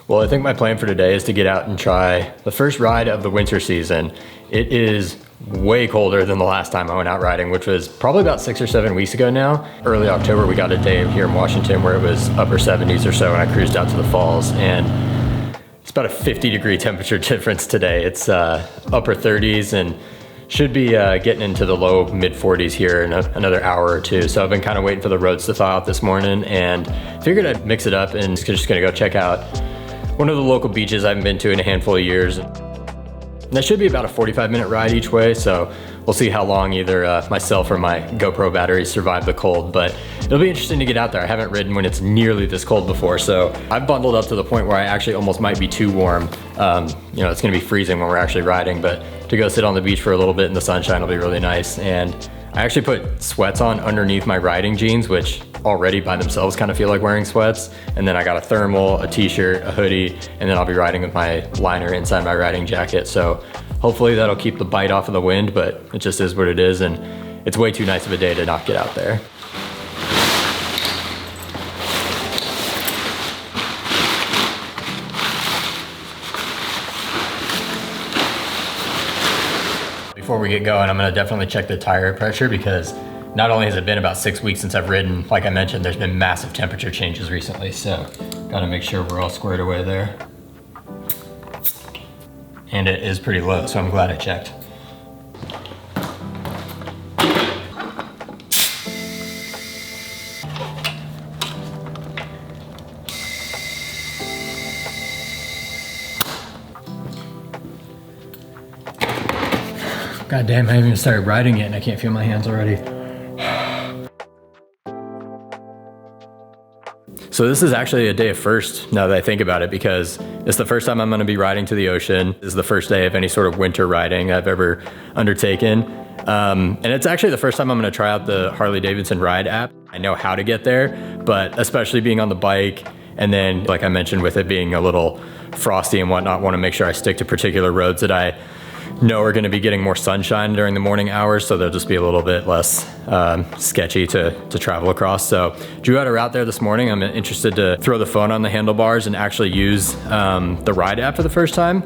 Well, I think my plan for today is to get out and try the first ride of the winter season. It is way colder than the last time I went out riding, which was probably about 6 or 7 weeks ago now. Early October, we got a day here in Washington where it was upper 70s or so, and I cruised out to the falls, and it's about a 50-degree temperature difference today. It's upper 30s and should be getting into the low mid 40s here in another hour or two. So I've been kind of waiting for the roads to thaw out this morning and figured I'd mix it up and just gonna go check out one of the local beaches I haven't been to in a handful of years. And that should be about a 45-minute ride each way, so we'll see how long either myself or my GoPro batteries survive the cold, but it'll be interesting to get out there. I haven't ridden when it's nearly this cold before, so I've bundled up to the point where I actually almost might be too warm. You know, it's gonna be freezing when we're actually riding, but to go sit on the beach for a little bit in the sunshine will be really nice. And I actually put sweats on underneath my riding jeans, which already by themselves kind of feel like wearing sweats. And then I got a thermal, a t-shirt, a hoodie, and then I'll be riding with my liner inside my riding jacket. So hopefully that'll keep the bite off of the wind, but it just is what it is. And it's way too nice of a day to not get out there. Before we get going, I'm gonna definitely check the tire pressure because not only has it been about 6 weeks since I've ridden, like I mentioned, there's been massive temperature changes recently, so gotta make sure we're all squared away there. And it is pretty low, so I'm glad I checked. God damn, I haven't even started riding yet and I can't feel my hands already. So this is actually a day of first now that I think about it, because it's the first time I'm gonna be riding to the ocean. This is the first day of any sort of winter riding I've ever undertaken. And it's actually the first time I'm gonna try out the Harley Davidson ride app. I know how to get there, but especially being on the bike, and then like I mentioned with it being a little frosty and whatnot, wanna make sure I stick to particular roads that I know are gonna be getting more sunshine during the morning hours, so they'll just be a little bit less sketchy to travel across. So drew out a route there this morning. I'm interested to throw the phone on the handlebars and actually use the ride app for the first time.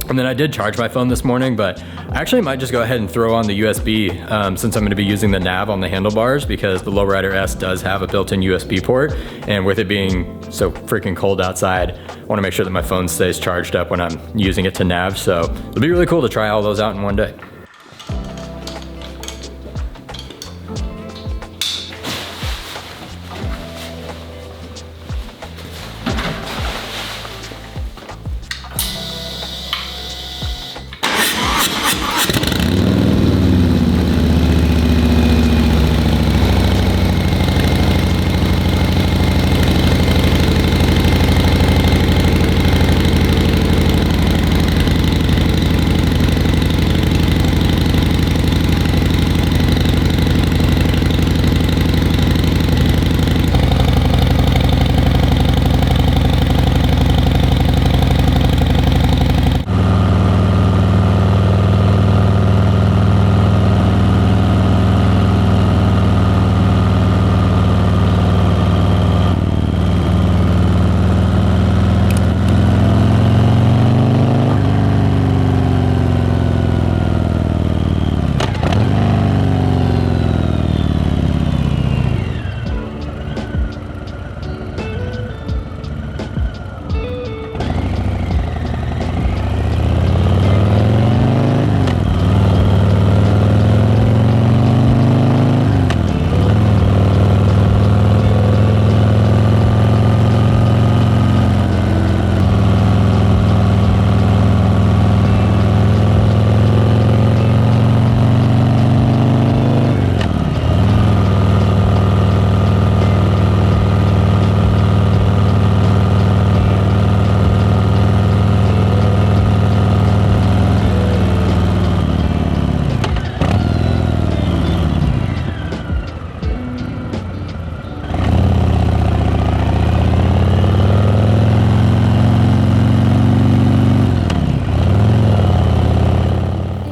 And then I did charge my phone this morning, but I actually might just go ahead and throw on the USB since I'm gonna be using the nav on the handlebars, because the Lowrider S does have a built-in USB port. And with it being so freaking cold outside, I wanna make sure that my phone stays charged up when I'm using it to nav. So it'll be really cool to try all those out in one day.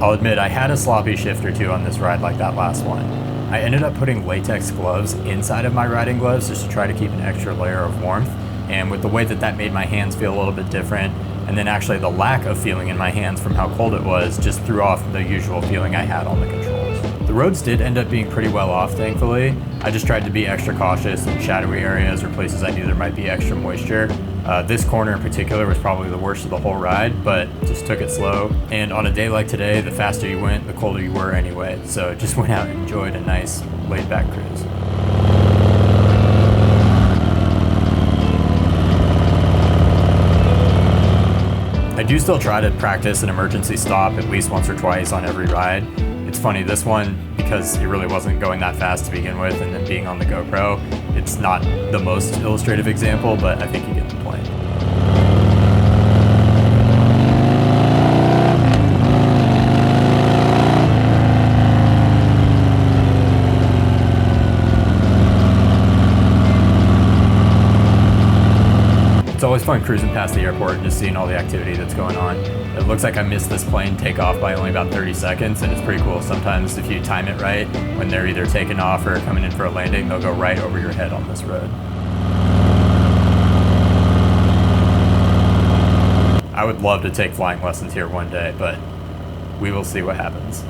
I'll admit I had a sloppy shift or two on this ride like that last one. I ended up putting latex gloves inside of my riding gloves just to try to keep an extra layer of warmth. And with the way that made my hands feel a little bit different, and then actually the lack of feeling in my hands from how cold it was just threw off the usual feeling I had on the controls. The roads did end up being pretty well off, thankfully. I just tried to be extra cautious in shadowy areas or places I knew there might be extra moisture. This corner in particular was probably the worst of the whole ride, but just took it slow. And on a day like today, the faster you went, the colder you were anyway. So just went out and enjoyed a nice laid-back cruise. I do still try to practice an emergency stop at least once or twice on every ride. It's funny, this one, because it really wasn't going that fast to begin with, and then being on the GoPro, it's not the most illustrative example, but I think you get the point. It's always fun cruising past the airport and just seeing all the activity that's going on. It looks like I missed this plane take off by only about 30 seconds, and it's pretty cool. Sometimes if you time it right, when they're either taking off or coming in for a landing, they'll go right over your head on this road. I would love to take flying lessons here one day, but we will see what happens.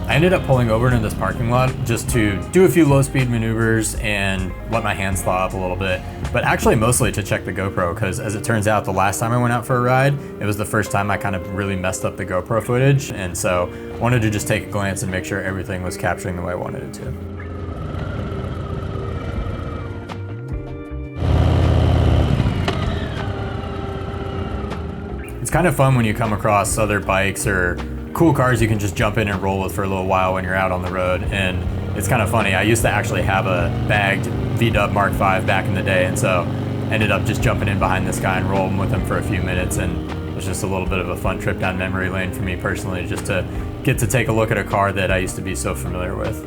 I ended up pulling over into this parking lot just to do a few low-speed maneuvers and let my hands thaw up a little bit, but actually mostly to check the GoPro, because as it turns out, the last time I went out for a ride, it was the first time I kind of really messed up the GoPro footage, and so wanted to just take a glance and make sure everything was capturing the way I wanted it to. It's kind of fun when you come across other bikes or cool cars you can just jump in and roll with for a little while when you're out on the road. And it's kind of funny, I used to actually have a bagged V-Dub Mark V back in the day, and so ended up just jumping in behind this guy and rolling with him for a few minutes, and it was just a little bit of a fun trip down memory lane for me personally, just to get to take a look at a car that I used to be so familiar with.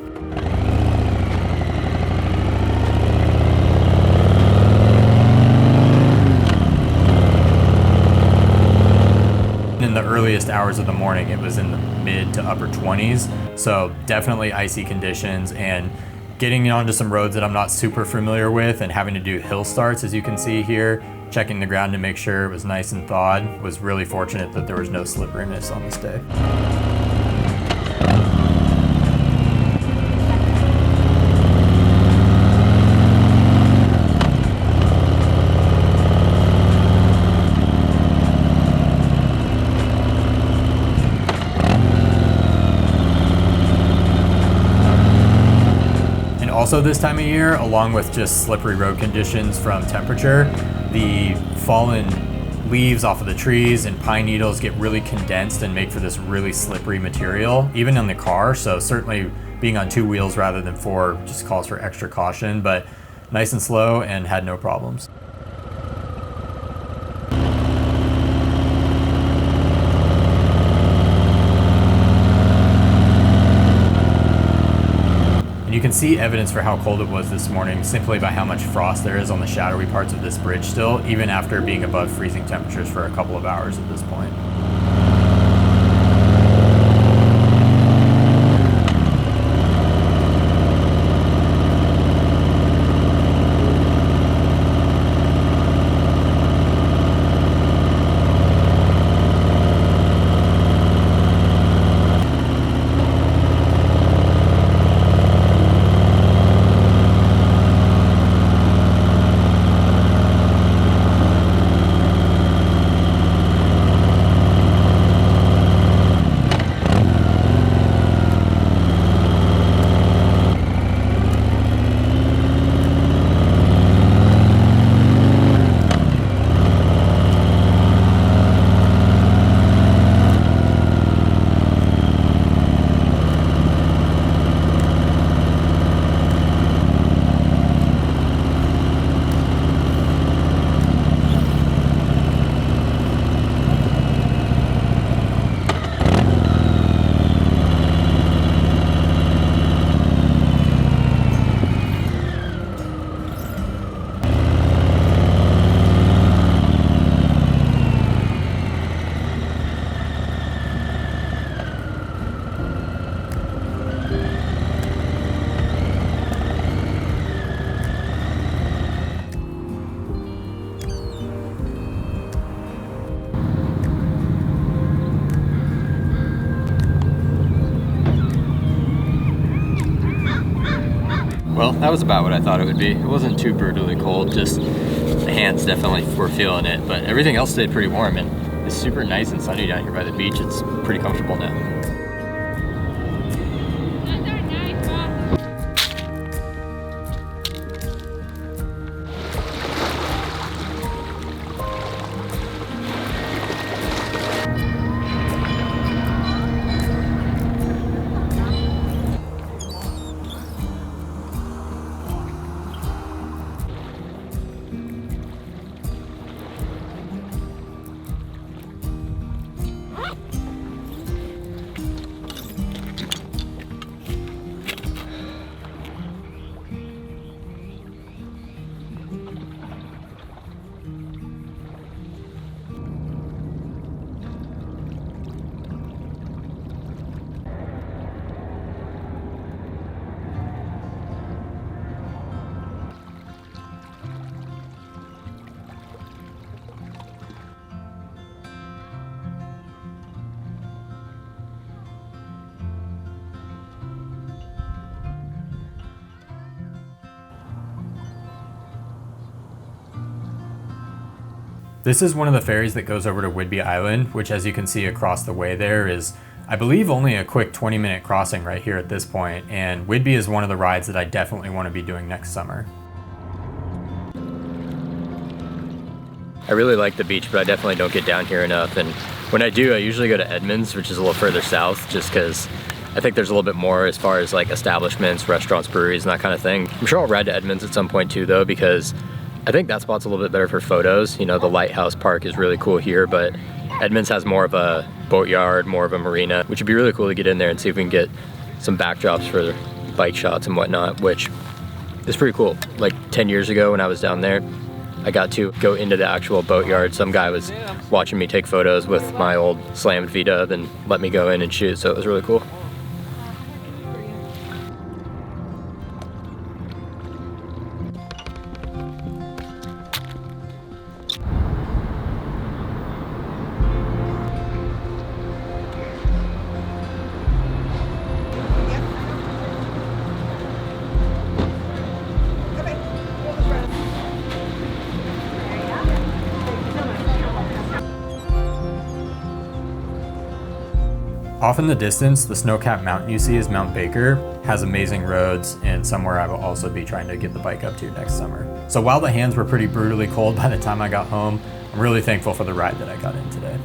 In the earliest hours of the morning, it was in the mid to upper 20s, so definitely icy conditions, and getting onto some roads that I'm not super familiar with and having to do hill starts, as you can see here, checking the ground to make sure it was nice and thawed. Was really fortunate that there was no slipperiness on this day. Also this time of year, along with just slippery road conditions from temperature, the fallen leaves off of the trees and pine needles get really condensed and make for this really slippery material, even in the car. So certainly being on 2 wheels rather than 4 just calls for extra caution, but nice and slow and had no problems. You can see evidence for how cold it was this morning simply by how much frost there is on the shadowy parts of this bridge still, even after being above freezing temperatures for a couple of hours at this point. Well, that was about what I thought it would be. It wasn't too brutally cold, just the hands definitely were feeling it, but everything else stayed pretty warm, and it's super nice and sunny down here by the beach. It's pretty comfortable now. This is one of the ferries that goes over to Whidbey Island, which, as you can see across the way there, is, I believe, only a quick 20-minute crossing right here at this point, and Whidbey is one of the rides that I definitely want to be doing next summer. I really like the beach, but I definitely don't get down here enough, and when I do, I usually go to Edmonds, which is a little further south, just because I think there's a little bit more as far as like establishments, restaurants, breweries, and that kind of thing. I'm sure I'll ride to Edmonds at some point too, though, because I think that spot's a little bit better for photos. You know, the Lighthouse Park is really cool here, but Edmonds has more of a boatyard, more of a marina, which would be really cool to get in there and see if we can get some backdrops for bike shots and whatnot, which is pretty cool. Like 10 years ago when I was down there, I got to go into the actual boatyard. Some guy was watching me take photos with my old slammed V-dub and let me go in and shoot, so it was really cool. Off in the distance, the snow-capped mountain you see is Mount Baker, has amazing roads, and somewhere I will also be trying to get the bike up to next summer. So while the hands were pretty brutally cold by the time I got home, I'm really thankful for the ride that I got in today.